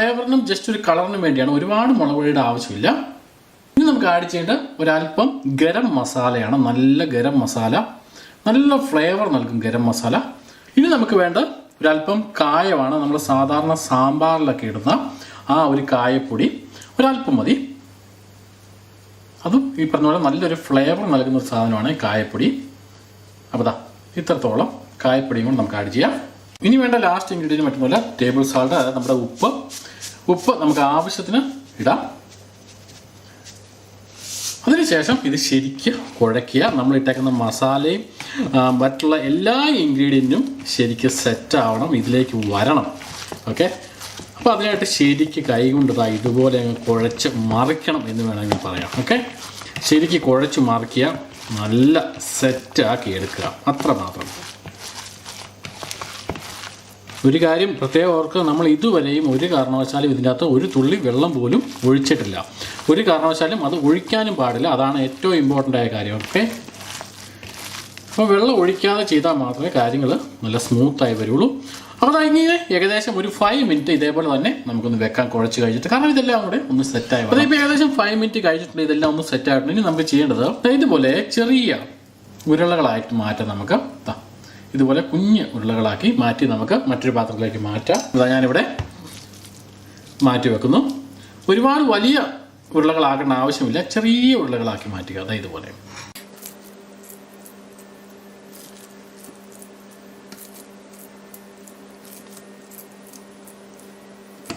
ഫ്ലേവറിനും just ഒരു കളറിനും വേണ്ടിയാണ്, ഒരുപാട് മുളക് പൊടിയുടെ ആവശ്യമില്ല. ഇനി നമുക്ക് ആഡ് ചെയ്യേണ്ട ഒരല്പം ഗരം മസാലയാണ്. നല്ല ഗരം മസാല, നല്ല ഫ്ലേവർ നൽകും ഗരം മസാല. ഇനി നമുക്ക് വേണ്ട ഒരല്പം കായമാണ്. നമ്മൾ സാധാരണ സാമ്പാറിലൊക്കെ ഇടുന്ന ആ ഒരു കായപ്പൊടി ഒരല്പം മതി. അതും ഈ പറഞ്ഞ പോലെ നല്ലൊരു ഫ്ലേവർ നൽകുന്ന ഒരു സാധനമാണ് കായപ്പൊടി. അപ്പോൾ ഇത്രത്തോളം കായപ്പൊടിയും കൂടെ നമുക്ക് ആഡ് ചെയ്യാം. ഇനി വേണ്ട ലാസ്റ്റ് ഇൻഗ്രീഡിയൻറ്റ് മറ്റൊന്നുമില്ല, ടേബിൾ സാൾട്ട്, അതായത് നമ്മുടെ ഉപ്പ് നമുക്ക് ആവശ്യത്തിന് ഇടാം. അതിനുശേഷം ഇത് ശരിക്കും കുഴയ്ക്കുക. നമ്മൾ ഇട്ടേക്കുന്ന മസാലയും മറ്റുള്ള എല്ലാ ഇൻഗ്രീഡിയൻറ്റും ശരിക്കും സെറ്റാവണം, ഇതിലേക്ക് വരണം. ഓക്കെ, അപ്പോൾ അതിനായിട്ട് ശരിക്ക് കൈ കൊണ്ട് ഇതുപോലെ അങ്ങ് കുഴച്ച് മറിക്കണം എന്ന് വേണമെങ്കിൽ പറയാം. ഓക്കെ, ശരിക്ക് കുഴച്ച് മറിക്കുക, നല്ല സെറ്റാക്കി എടുക്കുക, അത്ര മാത്രം. ഒരു കാര്യം പ്രത്യേകം ഓർക്കുക, നമ്മൾ ഇതുവരെയും ഒരു കാരണവശാലും ഇതിൻ്റെ അകത്ത് ഒരു തുള്ളി വെള്ളം പോലും ഒഴിച്ചിട്ടില്ല. ഒരു കാരണവശാലും അത് ഒഴിക്കാനും പാടില്ല, അതാണ് ഏറ്റവും ഇമ്പോർട്ടൻ്റ് ആയ കാര്യം. ഓക്കെ, അപ്പോൾ വെള്ളം ഒഴിക്കാതെ ചെയ്താൽ മാത്രമേ കാര്യങ്ങൾ നല്ല സ്മൂത്തായി വരുള്ളൂ. അപ്പോൾ ഇങ്ങനെ ഏകദേശം ഒരു 5 മിനിറ്റ് ഇതേപോലെ തന്നെ നമുക്കൊന്ന് വെക്കാൻ കുഴച്ച് കഴിച്ചിട്ട്, കാരണം ഇതെല്ലാം കൂടെ ഒന്ന് സെറ്റായി വരും. ഇപ്പോൾ ഏകദേശം 5 മിനിറ്റ് കഴിച്ചിട്ടുണ്ട്, ഇതെല്ലാം ഒന്ന് സെറ്റായിട്ടുണ്ട്. ഇനി നമുക്ക് ചെയ്യേണ്ടത് ഇതുപോലെ ചെറിയ ഉരുളകളായിട്ട് മാറ്റാം. നമുക്ക് ഇതുപോലെ കുഞ്ഞ് ഉരുളകളാക്കി മാറ്റി നമുക്ക് മറ്റൊരു പാത്രത്തിലേക്ക് മാറ്റാം. ഞാനിവിടെ മാറ്റി വെക്കുന്നു. ഒരുപാട് വലിയ ഉരുളകളാക്കേണ്ട ആവശ്യമില്ല, ചെറിയ ഉരുളകളാക്കി മാറ്റുക. ഇതുപോലെ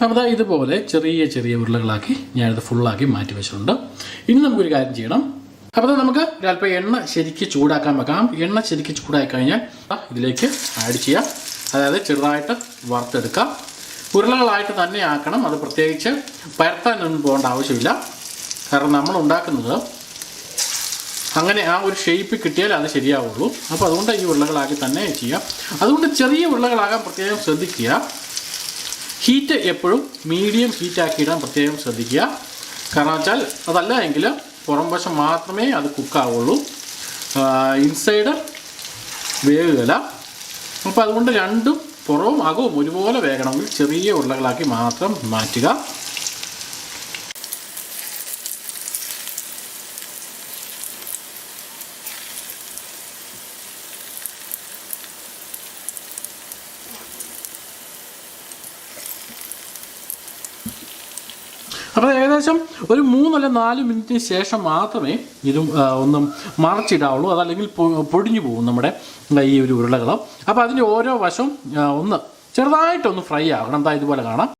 അപ്പോൾ ഇതുപോലെ ചെറിയ ചെറിയ ഉരുളകളാക്കി ഞാനിത് ഫുള്ളാക്കി മാറ്റി വെച്ചിട്ടുണ്ട്. ഇനി നമുക്കൊരു കാര്യം ചെയ്യണം. അപ്പോൾ നമുക്ക് ഒരല്പം എണ്ണ ശരിക്ക് ചൂടാക്കാൻ വെക്കാം. എണ്ണ ശരിക്ക് ചൂടായി കഴിഞ്ഞാൽ ഇതിലേക്ക് ആഡ് ചെയ്യാം. അതായത് ചെറുതായിട്ട് വറുത്തെടുക്കാം. ഉരുളകളായിട്ട് തന്നെ ആക്കണം, അത് പ്രത്യേകിച്ച് പരത്താനൊന്നും പോകേണ്ട ആവശ്യമില്ല. കാരണം നമ്മൾ ഉണ്ടാക്കുന്നത് അങ്ങനെ ആ ഒരു ഷേപ്പ് കിട്ടിയാൽ അത് ശരിയാവുള്ളൂ. അപ്പോൾ അതുകൊണ്ട് ഈ ഉരുളകളാക്കി തന്നെ ചെയ്യാം. അതുകൊണ്ട് ചെറിയ ഉരുളകളാകാൻ പ്രത്യേകം ശ്രദ്ധിക്കുക. ഹീറ്റ് എപ്പോഴും മീഡിയം ഹീറ്റാക്കി ഇടാൻ പ്രത്യേകം ശ്രദ്ധിക്കുക. കാരണം വെച്ചാൽ അതല്ല എങ്കിൽ പുറം വശം മാത്രമേ അത് കുക്കാവുള്ളൂ, ഇൻസൈഡ് വേകുകയില്ല. അപ്പോൾ അതുകൊണ്ട് രണ്ടും പുറവും അകവും ഒരുപോലെ വേകണമെങ്കിൽ ചെറിയ ഉരുളകളാക്കി മാത്രം മാറ്റുക. അപ്പോൾ ഏകദേശം ഒരു 3 അല്ലെങ്കിൽ 4 മിനിറ്റിന് ശേഷം മാത്രമേ ഇതും ഒന്നും മറച്ചിടാവുള്ളൂ, അതല്ലെങ്കിൽ പൊടിഞ്ഞു പോകും നമ്മുടെ ഈ ഒരു ഉരുളകൾ. അപ്പോൾ അതിൻ്റെ ഓരോ വശവും ഒന്ന് ചെറുതായിട്ടൊന്ന് ഫ്രൈ ആകണം. ഇതുപോലെ കാണാം.